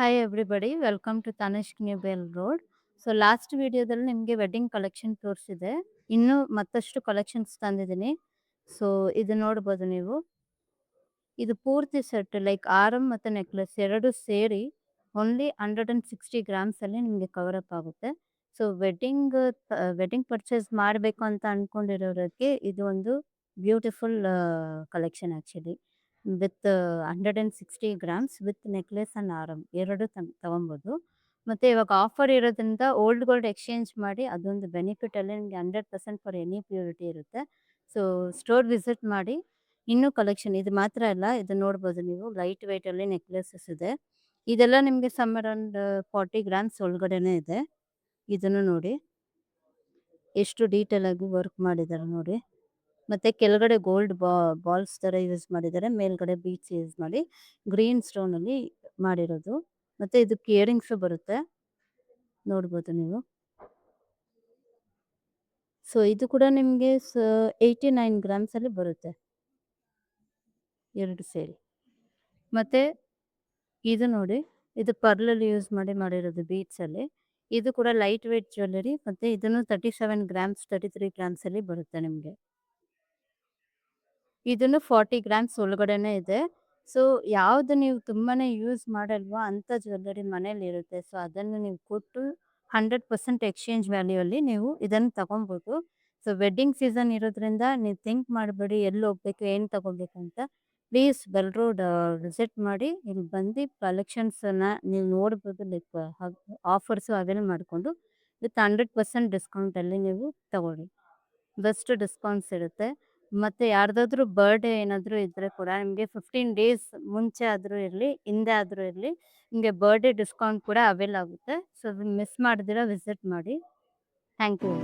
Hi everybody, welcome to Tanishq new BEL road. So last ವಿಡಿಯೋದಲ್ಲಿ ನಿಮಗೆ wedding collection ತೋರಿಸಿದೆ. ಇನ್ನೂ ಮತ್ತಷ್ಟು ಕಲೆಕ್ಷನ್ಸ್ ತಂದಿದ್ದೀನಿ. ಸೊ ಇದು ನೋಡ್ಬೋದು ನೀವು. ಇದು ಪೂರ್ತಿ ಸೆಟ್ ಲೈಕ್ ಆರಮ್ ಮತ್ತು ನೆಕ್ಲೆಸ್ 2 ಸೇರಿ ಓನ್ಲಿ 160 ಗ್ರಾಮ್ಸಲ್ಲಿ ನಿಮಗೆ ಕವರ್ ಅಪ್ ಆಗುತ್ತೆ. ಸೊ ವೆಡ್ಡಿಂಗ್ ಪರ್ಚೇಸ್ ಮಾಡಬೇಕು ಅಂತ ಅಂದ್ಕೊಂಡಿರೋರಿಗೆ ಇದು ಒಂದು beautiful collection actually. With 160 grams with necklace and ಆರಮ್ 2 ತಗೊಬೋದು. ಮತ್ತು ಇವಾಗ ಆಫರ್ ಇರೋದ್ರಿಂದ ಓಲ್ಡ್ ಗೋಲ್ಡ್ ಎಕ್ಸ್ಚೇಂಜ್ ಮಾಡಿ ಅದೊಂದು ಬೆನಿಫಿಟಲ್ಲಿ ನಿಮಗೆ 100% ಫಾರ್ ಎನಿ ಪ್ಯೂರಿಟಿ ಇರುತ್ತೆ. ಸೊ ಸ್ಟೋರ್ ವಿಸಿಟ್ ಮಾಡಿ. ಇನ್ನೂ ಕಲೆಕ್ಷನ್ ಇದು ಮಾತ್ರ ಅಲ್ಲ, ಇದು ನೋಡ್ಬೋದು ನೀವು ಲೈಟ್ ವೆಯ್ಟಲ್ಲಿ ನೆಕ್ಲೆಸಸ್ ಇದೆ. ಇದೆಲ್ಲ ನಿಮಗೆ ಸಮ್ ಅರೌಂಡ್ 40 ಗ್ರಾಮ್ಸ್ ಒಳಗಡೆನೇ ಇದೆ. ಇದನ್ನು ನೋಡಿ ಎಷ್ಟು ಡೀಟೇಲ್ ಆಗಿ ವರ್ಕ್ ಮಾಡಿದ್ದಾರೆ ನೋಡಿ. ಮತ್ತು ಕೆಳಗಡೆ ಗೋಲ್ಡ್ ಬಾಲ್ಸ್ ಥರ ಯೂಸ್ ಮಾಡಿದ್ದಾರೆ, ಮೇಲ್ಗಡೆ ಬೀಡ್ಸ್ ಯೂಸ್ ಮಾಡಿ ಗ್ರೀನ್ ಸ್ಟೋನಲ್ಲಿ ಮಾಡಿರೋದು. ಮತ್ತು ಇದಕ್ಕೆ ಇಯರಿಂಗ್ಸು ಬರುತ್ತೆ, ನೋಡ್ಬೋದು ನೀವು. ಸೊ ಇದು ಕೂಡ ನಿಮಗೆ 89 ಗ್ರಾಮ್ಸಲ್ಲಿ ಬರುತ್ತೆ, 2 ಸೇರಿ. ಮತ್ತು ಇದು ನೋಡಿ, ಇದು ಪರ್ಲಲ್ಲಿ ಯೂಸ್ ಮಾಡಿರೋದು ಬೀಡ್ಸಲ್ಲಿ. ಇದು ಕೂಡ ಲೈಟ್ ವೇಟ್ ಜ್ಯುವೆಲ್ಲರಿ. ಮತ್ತು ಇದನ್ನು 37 ಗ್ರಾಮ್ಸ್ 33 ಗ್ರಾಮ್ಸಲ್ಲಿ ಬರುತ್ತೆ ನಿಮಗೆ. ಇದನ್ನು 40 ಗ್ರಾಮ್ಸ್ ಒಳಗಡೆನೇ ಇದೆ. ಸೊ ಯಾವುದು ನೀವು ತುಂಬಾ ಯೂಸ್ ಮಾಡಲ್ವೋ ಅಂಥ ಜ್ಯುವೆಲ್ಲರಿ ಮನೇಲಿರುತ್ತೆ. ಸೊ ಅದನ್ನು ನೀವು ಕೊಟ್ಟು 100% ಎಕ್ಸ್ಚೇಂಜ್ ವ್ಯಾಲ್ಯೂ ಅಲ್ಲಿ ನೀವು ಇದನ್ನು ತಗೊಬೋದು. ಸೊ ವೆಡ್ಡಿಂಗ್ ಸೀಸನ್ ಇರೋದ್ರಿಂದ ನೀವು ಥಿಂಕ್ ಮಾಡಬೇಡಿ ಎಲ್ಲಿ ಹೋಗ್ಬೇಕು, ಏನು ತಗೋಬೇಕಂತ. ಪ್ಲೀಸ್ ಬೆಲ್ ರೋಡ್ ವಿಸಿಟ್ ಮಾಡಿ. ಇಲ್ಲಿ ಬಂದು ಕಲೆಕ್ಷನ್ಸನ್ನು ನೀವು ನೋಡ್ಬೋದು. ಲೈಕ್ ಆಫರ್ಸು ಅವೆಲ್ಲ ಮಾಡಿಕೊಂಡು ವಿತ್ 100% ಡಿಸ್ಕೌಂಟಲ್ಲಿ ನೀವು ತಗೊಳ್ಳಿ. ಬೆಸ್ಟ್ ಡಿಸ್ಕೌಂಟ್ಸ್ ಇರುತ್ತೆ. ಮತ್ತು ಯಾರ್ದಾದ್ರೂ ಬರ್ಡೇ ಏನಾದರೂ ಇದ್ದರೆ ಕೂಡ ನಿಮಗೆ 15 ಡೇಸ್ ಮುಂಚೆ ಆದರೂ ಇರಲಿ, ಹಿಂದೆ ಆದರೂ ಇರಲಿ, ನಿಮಗೆ ಬರ್ಡೇ ಡಿಸ್ಕೌಂಟ್ ಕೂಡ ಅವೈಲ್ ಆಗುತ್ತೆ. ಸೊ ಮಿಸ್ ಮಾಡ್ದಿರ ವಿಸಿಟ್ ಮಾಡಿ. Thank you.